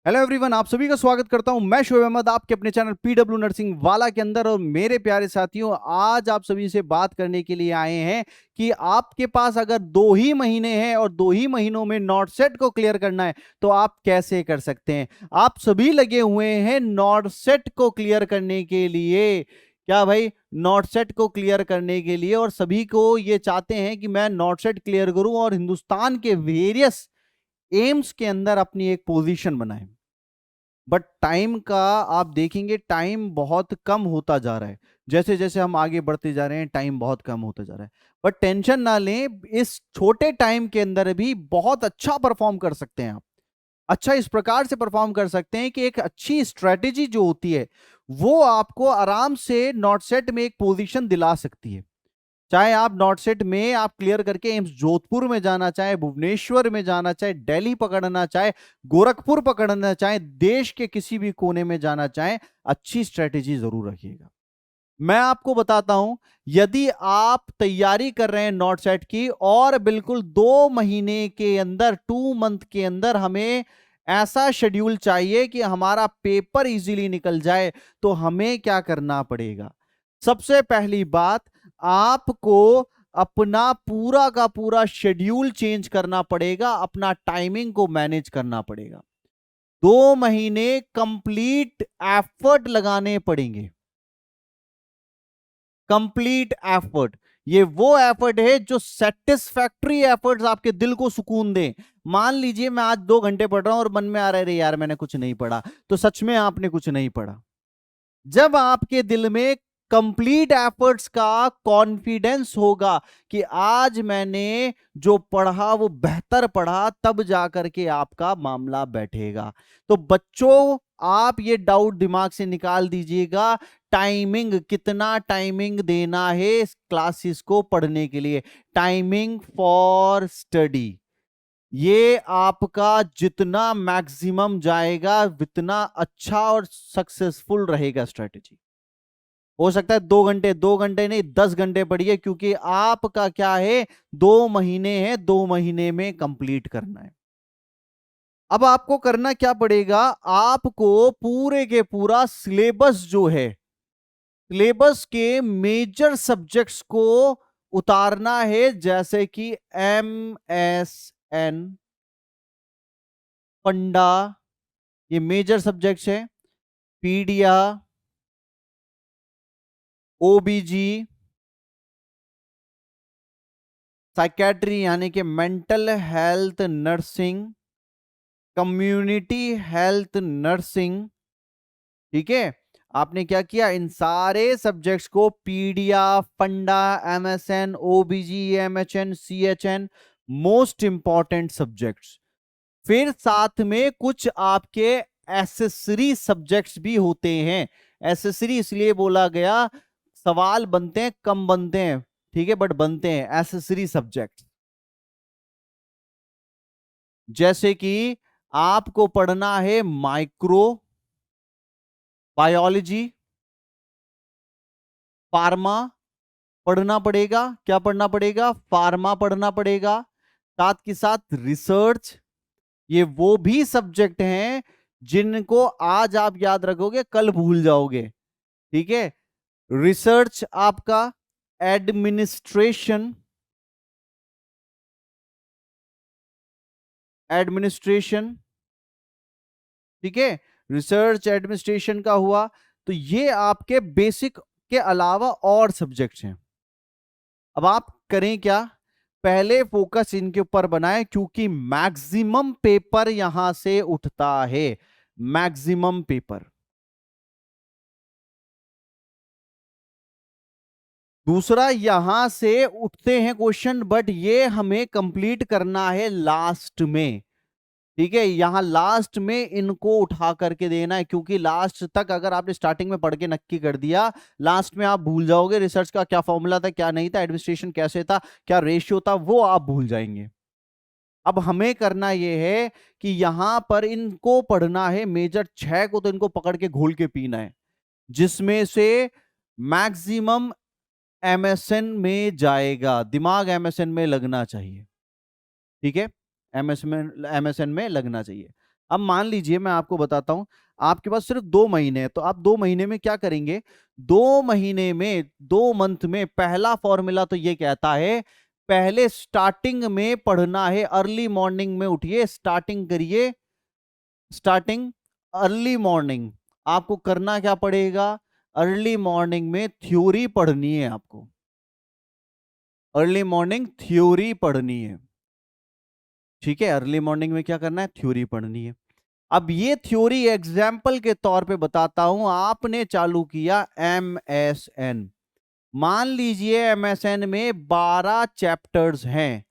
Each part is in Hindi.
हेलो एवरीवन, आप सभी का स्वागत करता हूं। मैं शोएब अहमद आपके अपने चैनल पीडब्ल्यू नर्सिंग वाला के अंदर। और मेरे प्यारे साथियों, आज आप सभी से बात करने के लिए आए हैं कि आपके पास अगर 2 ही महीने हैं और 2 ही महीनों में नॉट सेट को क्लियर करना है तो आप कैसे कर सकते हैं। आप सभी लगे हुए हैं नॉट सेट को क्लियर करने के लिए। क्या भाई, नॉट सेट को क्लियर करने के लिए, और सभी को ये चाहते हैं कि मैं नॉट सेट क्लियर करूं और हिंदुस्तान के वेरियस एम्स के अंदर अपनी एक पोजीशन बनाएं। बट टाइम का आप देखेंगे, टाइम बहुत कम होता जा रहा है। जैसे जैसे हम आगे बढ़ते जा रहे हैं टाइम बहुत कम होता जा रहा है। बट टेंशन ना लें, इस छोटे टाइम के अंदर भी बहुत अच्छा परफॉर्म कर सकते हैं आप। अच्छा इस प्रकार से परफॉर्म कर सकते हैं कि एक अच्छी स्ट्रेटेजी जो होती है वो आपको आराम से नॉट सेट में एक पोजीशन दिला सकती है। चाहे आप नॉट सेट में आप क्लियर करके एम्स जोधपुर में जाना चाहे, भुवनेश्वर में जाना चाहे, दिल्ली पकड़ना चाहे, गोरखपुर पकड़ना चाहे, देश के किसी भी कोने में जाना चाहे, अच्छी स्ट्रेटेजी जरूर रखिएगा। मैं आपको बताता हूं, यदि आप तैयारी कर रहे हैं नॉट सेट की और बिल्कुल 2 महीने के अंदर, 2 मंथ के अंदर हमें ऐसा शेड्यूल चाहिए कि हमारा पेपर इजीली निकल जाए, तो हमें क्या करना पड़ेगा। सबसे पहली बात, आपको अपना पूरा का पूरा शेड्यूल चेंज करना पड़ेगा, अपना टाइमिंग को मैनेज करना पड़ेगा। 2 महीने कंप्लीट एफर्ट लगाने पड़ेंगे। कंप्लीट एफर्ट, ये वो एफर्ट है जो सेटिस्फैक्टरी एफर्ट्स आपके दिल को सुकून दें। मान लीजिए मैं आज 2 घंटे पढ़ रहा हूं और मन में आ रहा है रे यार मैंने कुछ नहीं पढ़ा, तो सच में आपने कुछ नहीं पढ़ा। जब आपके दिल में कंप्लीट एफर्ट्स का कॉन्फिडेंस होगा कि आज मैंने जो पढ़ा वो बेहतर पढ़ा, तब जाकर के आपका मामला बैठेगा। तो बच्चों, आप ये डाउट दिमाग से निकाल दीजिएगा। टाइमिंग, कितना टाइमिंग देना है इस क्लासेस को पढ़ने के लिए, टाइमिंग फॉर स्टडी, ये आपका जितना मैक्सिमम जाएगा उतना अच्छा और सक्सेसफुल रहेगा स्ट्रेटेजी। हो सकता है 2 घंटे, 2 घंटे नहीं 10 घंटे पढ़िए, क्योंकि आपका क्या है, 2 महीने हैं, 2 महीने में कंप्लीट करना है। अब आपको करना क्या पड़ेगा, आपको पूरे के पूरा सिलेबस जो है, सिलेबस के मेजर सब्जेक्ट्स को उतारना है। जैसे कि MSN, पंडा, ये मेजर सब्जेक्ट्स है। पीडिया, ओबीजी, साइकेट्री यानी कि mental health nursing, community health nursing. ठीक है, आपने क्या किया, इन सारे सब्जेक्ट्स को पीडिया, फंडा, MSN, ओबीजी, MHN, CHN, most important subjects. फिर साथ में कुछ आपके एसेसरी सब्जेक्ट्स भी होते हैं। एसेसरी इसलिए बोला गया, सवाल बनते हैं, कम बनते हैं, ठीक है, बट बनते हैं एसेसरी सब्जेक्ट। जैसे कि आपको पढ़ना है माइक्रो बायोलॉजी, फार्मा पढ़ना पड़ेगा। क्या पढ़ना पड़ेगा, फार्मा पढ़ना पड़ेगा। साथ के साथ रिसर्च, ये वो भी सब्जेक्ट हैं जिनको आज आप याद रखोगे कल भूल जाओगे। ठीक है, रिसर्च आपका, एडमिनिस्ट्रेशन, एडमिनिस्ट्रेशन, ठीक है, रिसर्च एडमिनिस्ट्रेशन का हुआ। तो ये आपके बेसिक के अलावा और सब्जेक्ट्स हैं। अब आप करें क्या, पहले फोकस इनके ऊपर बनाएं, क्योंकि मैक्सिमम पेपर यहां से उठता है, मैक्सिमम पेपर। दूसरा, यहां से उठते हैं क्वेश्चन, बट ये हमें कंप्लीट करना है लास्ट में। ठीक है, यहां लास्ट में इनको उठा करके देना है, क्योंकि लास्ट तक अगर आपने स्टार्टिंग में पढ़ के नक्की कर दिया, लास्ट में आप भूल जाओगे रिसर्च का क्या फॉर्मूला था, क्या नहीं था, एडमिनिस्ट्रेशन कैसे था, क्या रेशियो था, वो आप भूल जाएंगे। अब हमें करना यह है कि यहां पर इनको पढ़ना है, मेजर 6 को तो इनको पकड़ के घोल के पीना है, जिसमें से मैक्सिमम MSN में जाएगा, दिमाग MSN में लगना चाहिए। ठीक है, MSN में लगना चाहिए। अब मान लीजिए मैं आपको बताता हूं, आपके पास सिर्फ 2 महीने हैं, तो आप 2 महीने में क्या करेंगे? 2 महीने में, 2 मंथ में पहला फॉर्मूला तो ये कहता है, पहले स्टार्टिंग में पढ़ना है, अर्ली मॉर्निंग में उठिए, स्टार्टिंग करिए, स्टार्टिंग अर्ली मॉर्निंग। आपको करना क्या पड़ेगा? अर्ली मॉर्निंग में थ्योरी पढ़नी है आपको, अर्ली मॉर्निंग थ्योरी पढ़नी है। ठीक है, अर्ली मॉर्निंग में क्या करना है? थ्योरी पढ़नी है। अब ये थ्योरी एग्जाम्पल के तौर पे बताता हूं, आपने चालू किया एमएसएन, मान लीजिए एमएसएन में 12 चैप्टर्स हैं,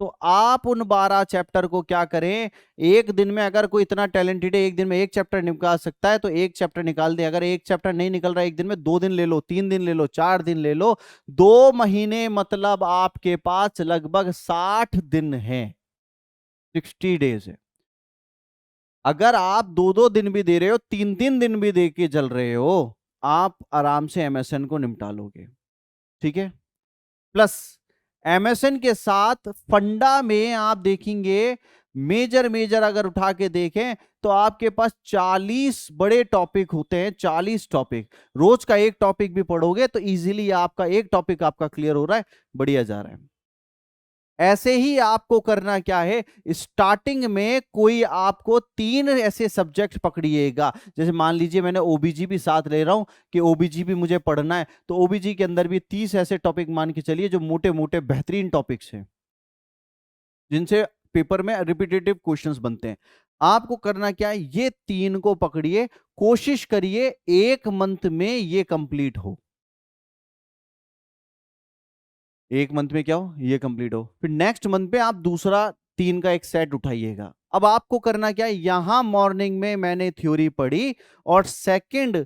तो आप उन 12 चैप्टर को क्या करें, एक दिन में, अगर कोई इतना टैलेंटेड है एक दिन में एक चैप्टर निकाल सकता है तो एक चैप्टर निकाल दे। अगर एक चैप्टर नहीं निकल रहा है एक दिन में, 2 दिन ले लो, 3 दिन ले लो, 4 दिन ले लो, 2 महीने मतलब आपके पास लगभग 60 दिन है, 60 डेज है। अगर आप 2-2 दिन भी दे रहे हो, 3-3 दिन भी दे के चल रहे हो, आप आराम से एमएसएन को निपटा लोगे। ठीक है, प्लस एमएसएन के साथ फंडा में आप देखेंगे, मेजर मेजर अगर उठा के देखें तो आपके पास 40 बड़े टॉपिक होते हैं, 40 टॉपिक। रोज का एक टॉपिक भी पढ़ोगे तो इजीली आपका एक टॉपिक आपका क्लियर हो रहा है, बढ़िया जा रहा है। ऐसे ही आपको करना क्या है, स्टार्टिंग में कोई आपको 3 ऐसे सब्जेक्ट पकड़िएगा। जैसे मान लीजिए मैंने ओबीजी भी साथ ले रहा हूं कि ओबीजी भी मुझे पढ़ना है, तो ओबीजी के अंदर भी 30 ऐसे टॉपिक मान के चलिए जो मोटे मोटे बेहतरीन टॉपिक्स हैं, जिनसे पेपर में रिपीटेटिव क्वेश्चंस बनते हैं। आपको करना क्या है, ये 3 को पकड़िए, कोशिश करिए 1 मंथ में ये कंप्लीट हो, 1 मंथ में क्या हो, ये कंप्लीट हो। फिर नेक्स्ट मंथ पे आप दूसरा 3 का एक सेट उठाइएगा। अब आपको करना क्या है, यहां मॉर्निंग में मैंने थ्योरी पढ़ी, और सेकंड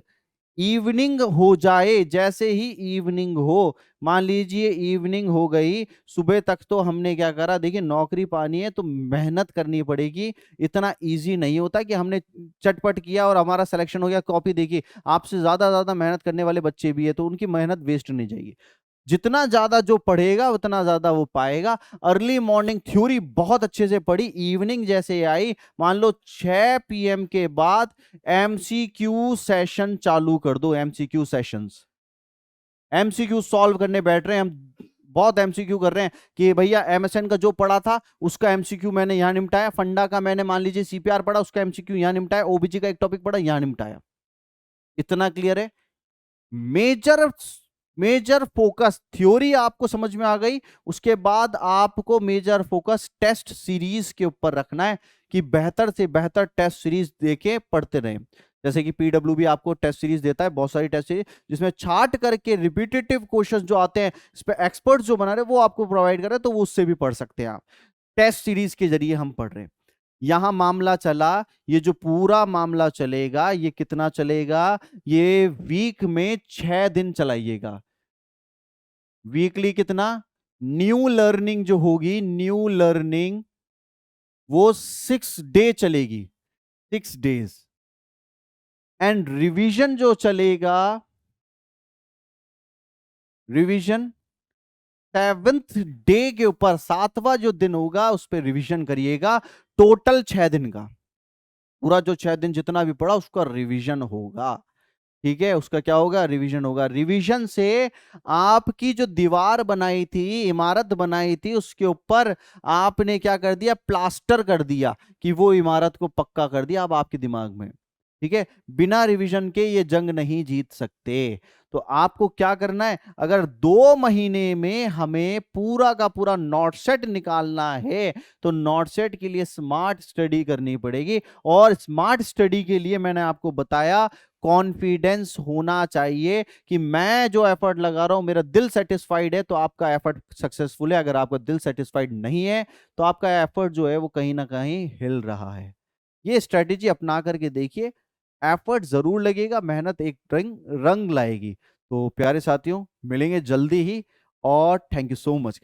इवनिंग हो जाए, जैसे ही इवनिंग हो, मान लीजिए इवनिंग हो गई, सुबह तक तो हमने क्या करा, देखिए नौकरी पानी है तो मेहनत करनी पड़ेगी, इतना इजी नहीं होता कि हमने चटपट किया और हमारा सिलेक्शन हो गया। कॉपी देखिए, आपसे ज्यादा ज्यादा मेहनत करने वाले बच्चे भी है, तो उनकी मेहनत वेस्ट नहीं जाएगी। जितना ज्यादा जो पढ़ेगा उतना ज्यादा वो पाएगा। अर्ली मॉर्निंग थ्योरी बहुत अच्छे से पढ़ी, इवनिंग जैसे आई, मान लो 6 PM के बाद एमसीक्यू सेशन चालू कर दो। एमसीक्यू सेशंस, एमसीक्यू सॉल्व करने बैठ रहे हैं हम, बहुत एमसीक्यू कर रहे हैं कि भैया एमएसएन का जो पढ़ा था उसका एमसीक्यू मैंने यहां निपटाया, फंडा का मैंने मान लीजिए सीपीआर पढ़ा, उसका एमसीक्यू यहां निपटाया, ओबीजी का एक टॉपिक पढ़ा यहां निपटाया। इतना क्लियर है? मेजर मेजर फोकस, थ्योरी आपको समझ में आ गई, उसके बाद आपको मेजर फोकस टेस्ट सीरीज के ऊपर रखना है कि बेहतर से बेहतर टेस्ट सीरीज देके पढ़ते रहें। जैसे कि पीडब्ल्यू भी आपको टेस्ट सीरीज देता है, बहुत सारी टेस्ट सीरीज, जिसमें छाट करके रिपीटेटिव क्वेश्चन जो आते हैं, इस पे एक्सपर्ट जो बना रहे हैं वो आपको प्रोवाइड कर रहे हैं, तो वो उससे भी पढ़ सकते हैं आप। टेस्ट सीरीज के जरिए हम पढ़ रहे हैं। यहां मामला चला, ये जो पूरा मामला चलेगा ये कितना चलेगा, ये वीक में 6 दिन चलाइएगा। वीकली कितना, न्यू लर्निंग जो होगी, न्यू लर्निंग वो 6 डे चलेगी, 6 डेज। एंड रिवीजन जो चलेगा, रिवीजन 7th डे के ऊपर, 7वां जो दिन होगा उस पर रिवीजन करिएगा। टोटल 6 दिन का, पूरा जो 6 दिन जितना भी पड़ा उसका रिवीजन होगा। ठीक है, उसका क्या होगा, रिवीजन होगा। रिवीजन से आपकी जो दीवार बनाई थी, इमारत बनाई थी, उसके ऊपर आपने क्या कर दिया, प्लास्टर कर दिया, कि वो इमारत को पक्का कर दिया अब आपके दिमाग में। ठीक है, बिना रिवीजन के ये जंग नहीं जीत सकते। तो आपको क्या करना है, अगर 2 महीने में हमें पूरा का पूरा नोट सेट निकालना है, तो नोट सेट के लिए स्मार्ट स्टडी करनी पड़ेगी। और स्मार्ट स्टडी के लिए मैंने आपको बताया, कॉन्फिडेंस होना चाहिए कि मैं जो एफर्ट लगा रहा हूं मेरा दिल सेटिस्फाइड है तो आपका एफर्ट सक्सेसफुल है। अगर आपका दिल सेटिस्फाइड नहीं है तो आपका एफर्ट जो है वो कहीं ना कहीं हिल रहा है। ये स्ट्रेटेजी अपना करके देखिए, एफर्ट जरूर लगेगा, मेहनत एक रंग लाएगी। तो प्यारे साथियों, मिलेंगे जल्दी ही, और थैंक यू सो मच।